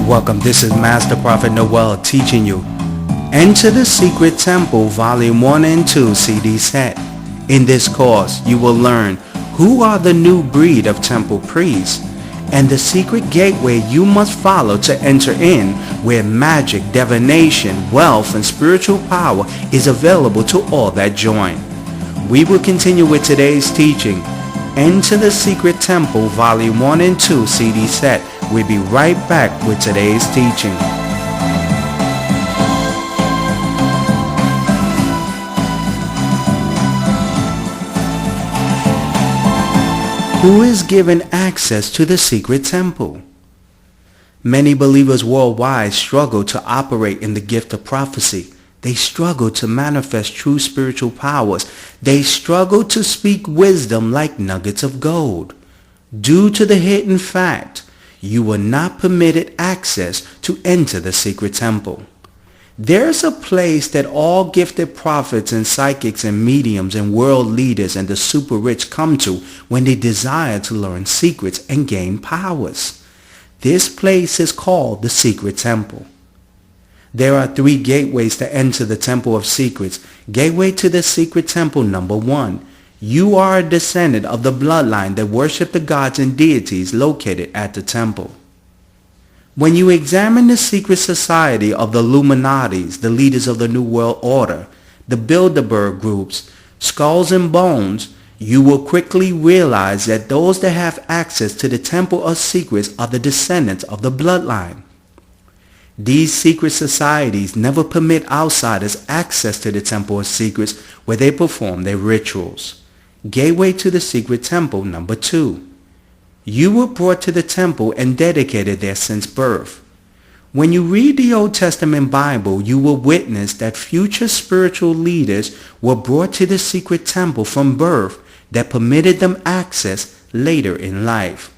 Welcome, this is Master Prophet Noel teaching you Enter the Secret Temple Volume 1 and 2 CD set. In this course, you will learn who are the new breed of temple priests and the secret gateway you must follow to enter in, where magic, divination, wealth, and spiritual power is available to all that join. We will continue with today's teaching. Enter the Secret Temple Volume 1 and 2 CD set. We'll be right back with today's teaching. Who is given access to the secret temple? Many believers worldwide struggle to operate in the gift of prophecy. They struggle to manifest true spiritual powers. They struggle to speak wisdom like nuggets of gold. Due to the hidden fact, you were not permitted access to enter the secret temple. There's a place that all gifted prophets and psychics and mediums and world leaders and the super rich come to when they desire to learn secrets and gain powers. This place is called the secret temple. There are 3 gateways to enter the temple of secrets. Gateway to the secret temple number 1. You are a descendant of the bloodline that worship the gods and deities located at the temple. When you examine the secret society of the Illuminatis, the leaders of the New World Order, the Bilderberg groups, Skulls and Bones, you will quickly realize that those that have access to the Temple of Secrets are the descendants of the bloodline. These secret societies never permit outsiders access to the Temple of Secrets where they perform their rituals. Gateway to the secret temple number 2. You were brought to the temple and dedicated there since birth. When you read the Old Testament Bible, you will witness that future spiritual leaders were brought to the secret temple from birth that permitted them access later in life.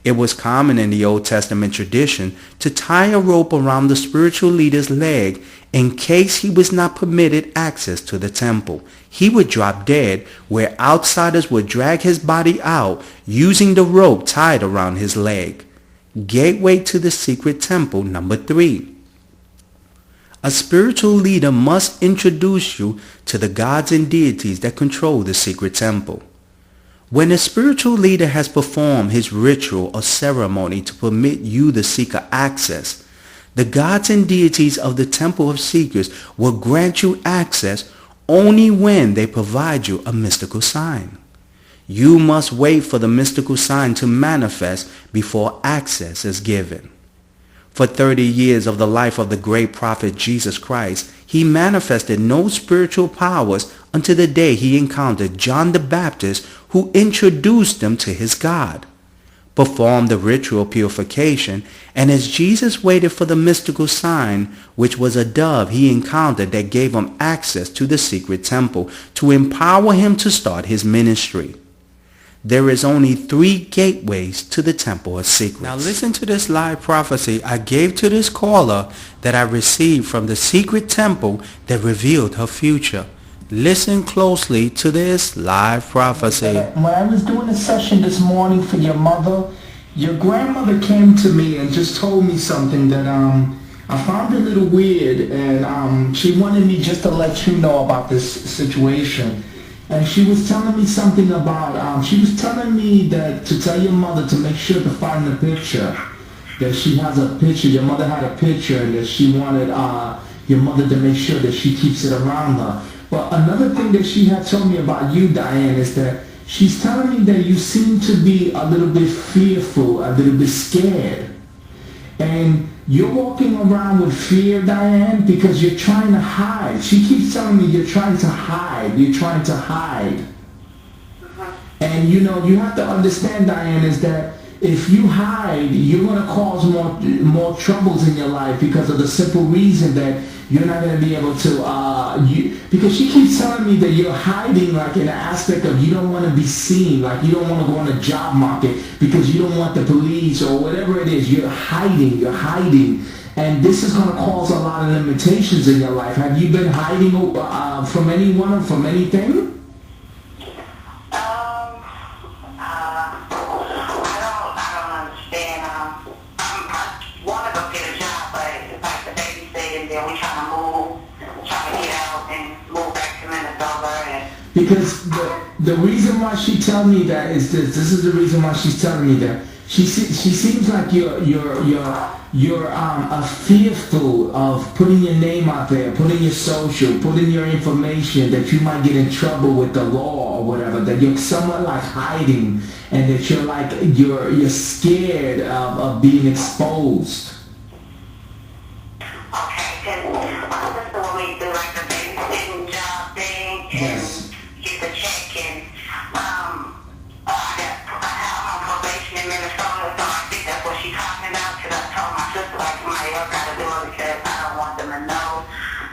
It was common in the Old Testament tradition to tie a rope around the spiritual leader's leg in case he was not permitted access to the temple. He would drop dead, where outsiders would drag his body out using the rope tied around his leg. Gateway to the secret temple number 3. A spiritual leader must introduce you to the gods and deities that control the secret temple. When a spiritual leader has performed his ritual or ceremony to permit you, the seeker, access, the gods and deities of the Temple of Secrets will grant you access only when they provide you a mystical sign. You must wait for the mystical sign to manifest before access is given. For 30 years of the life of the great prophet Jesus Christ, he manifested no spiritual powers until the day he encountered John the Baptist, who introduced him to his God, performed the ritual purification, and as Jesus waited for the mystical sign, which was a dove he encountered that gave him access to the secret temple to empower him to start his ministry. There is only 3 gateways to the Temple of Secrets. Now listen to this live prophecy I gave to this caller that I received from the secret temple that revealed her future. Listen closely to this live prophecy. When I was doing a session this morning for your mother, your grandmother came to me and just told me something that I found a little weird, and she wanted me just to let you know about this situation. And she was telling me something about, she was telling me that to tell your mother to make sure to find the picture, that she has a picture, your mother had a picture, and that she wanted your mother to make sure that she keeps it around her. But another thing that she had told me about you, Diane, is that she's telling me that you seem to be a little bit fearful, a little bit scared. And you're walking around with fear, Diane, because you're trying to hide. She keeps telling me you're trying to hide. You're trying to hide. And you know, you have to understand, Diane, is that if you hide, you're going to cause more troubles in your life, because of the simple reason that you're not going to be able to, because she keeps telling me that you're hiding, like in the aspect of you don't want to be seen, like you don't want to go on the job market because you don't want the police or whatever it is. You're hiding. And this is going to cause a lot of limitations in your life. Have you been hiding from anyone or from anything? I don't understand. I want to go get a Because the reason why she tell me that is this. This is the reason why she's telling me that. She seems like you're fearful of putting your name out there, putting your social, putting your information, that you might get in trouble with the law or whatever. That you're somewhat like hiding, and that you're like you're scared of being exposed. Okay, because my sister will make do like the babysitting job thing and Yes. get the check and I'm on probation in Minnesota, so I think that's what she's talking about. Because I told my sister like somebody else got to do it because I don't want them to know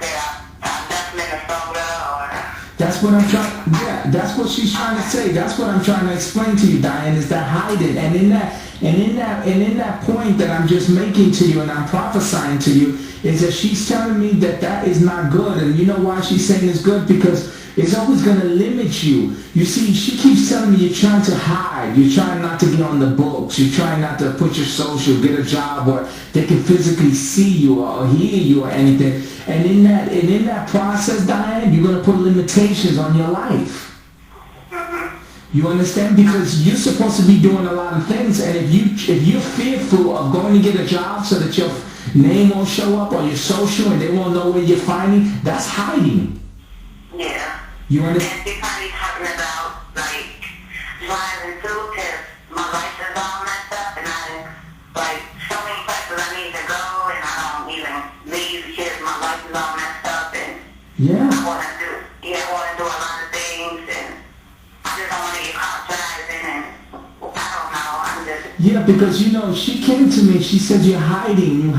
that I left Minnesota or. That's what I'm trying. Yeah, that's what she's trying to say. That's what I'm trying to explain to you, Diane. Is that hiding, and in that point that I'm just making to you, and I'm prophesying to you, is that she's telling me that is not good. And you know why she's saying it's good? Because it's always going to limit you. You see, she keeps telling me you're trying to hide. You're trying not to get on the books. You're trying not to put your social, get a job where they can physically see you or hear you or anything. And in that process, Diane, you're going to put limitations on your life. You understand? Because you're supposed to be doing a lot of things, and if you're fearful of going to get a job so that your name won't show up on your social and they won't know where you're finding, that's hiding. Yeah. You understand? And she's probably talking about like driving through because my license all messed up and like so many places I need to go and I don't even leave because my license all messed up and Yeah. I want to do a lot of things and I just don't want to get caught driving and I don't know, I'm just. Yeah, because you know, she came to me, she said you're hiding,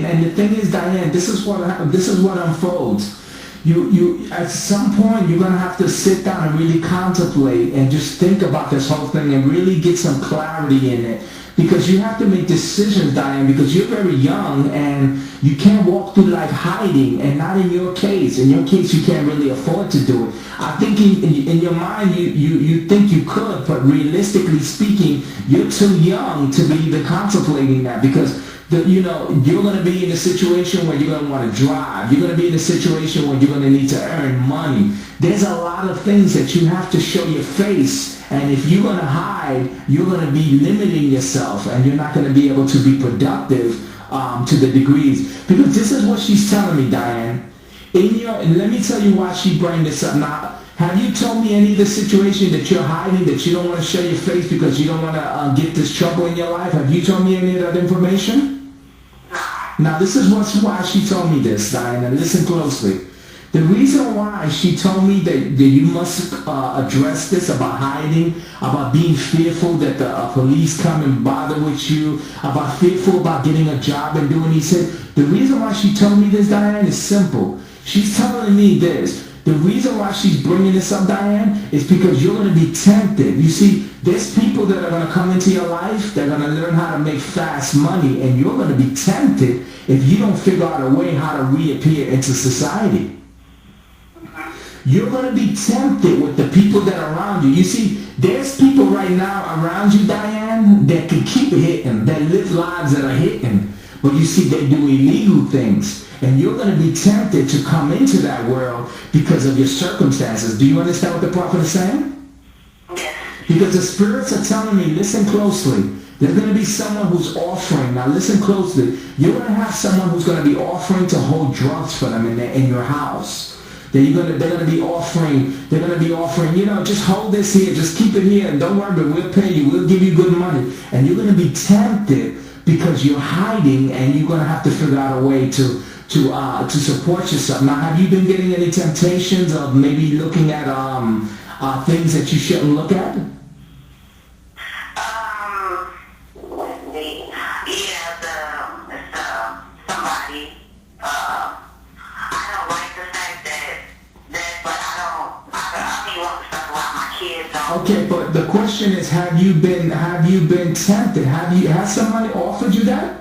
and the thing is, Diane, this is what unfolds. You at some point you're gonna have to sit down and really contemplate and just think about this whole thing and really get some clarity in it. Because you have to make decisions, Diane, because you're very young and you can't walk through life hiding, and not in your case. In your case, you can't really afford to do it. I think in your mind, you think you could, but realistically speaking, you're too young to be even contemplating that because you're going to be in a situation where you're going to want to drive. You're going to be in a situation where you're going to need to earn money. There's a lot of things that you have to show your face. And if you're going to hide, you're going to be limiting yourself and you're not going to be able to be productive to the degrees. Because this is what she's telling me, Diane. Let me tell you why she bring this up. Now, have you told me any of the situation that you're hiding, that you don't want to show your face because you don't want to get this trouble in your life? Have you told me any of that information? Now, this is why she told me this, Diane, and listen closely. The reason why she told me that you must address this about hiding, about being fearful that the police come and bother with you, about fearful about getting a job and doing these things. The reason why she told me this, Diane, is simple. She's telling me this. The reason why she's bringing this up, Diane, is because you're going to be tempted. You see, there's people that are going to come into your life, they're going to learn how to make fast money, and you're going to be tempted if you don't figure out a way how to reappear into society. You're going to be tempted with the people that are around you. You see, there's people right now around you, Diane, that can keep hitting, that live lives that are hitting. But you see, they do illegal things. And you're going to be tempted to come into that world because of your circumstances. Do you understand what the prophet is saying? Because the spirits are telling me, listen closely. There's going to be someone who's offering. Now listen closely. You're going to have someone who's going to be offering to hold drugs for them in your house. They're going to be offering, just hold this here, just keep it here, and don't worry, but we'll pay you, we'll give you good money. And you're going to be tempted because you're hiding, and you're going to have to figure out a way to support yourself. Now, have you been getting any temptations of maybe looking at things that you shouldn't look at? Somebody. I don't like the fact but I don't even want to talk about my kids. Okay, but the question is, have you been tempted? Has somebody offered you that?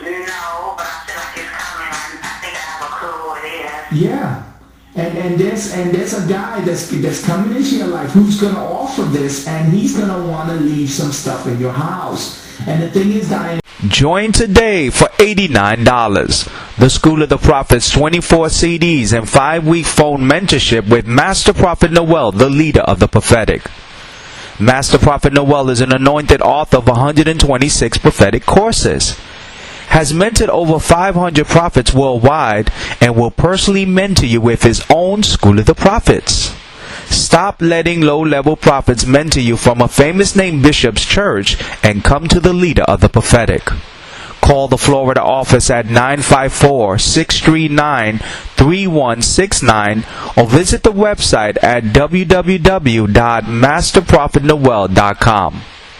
No, but I feel like it's coming. I think I have a clue what it is. Yeah. And there's a guy that's coming into your life who's going to offer this, and he's going to want to leave some stuff in your house. And the thing is, Diane, Join today for $89. The School of the Prophets 24 CDs and 5-week phone mentorship with Master Prophet Noel, the leader of the prophetic. Master Prophet Noel is an anointed author of 126 prophetic courses, has mentored over 500 prophets worldwide, and will personally mentor you with his own School of the Prophets. Stop letting low-level prophets mentor you from a famous name bishop's church and come to the leader of the prophetic. Call the Florida office at 954-639-3169 or visit the website at www.masterprophetnoel.com.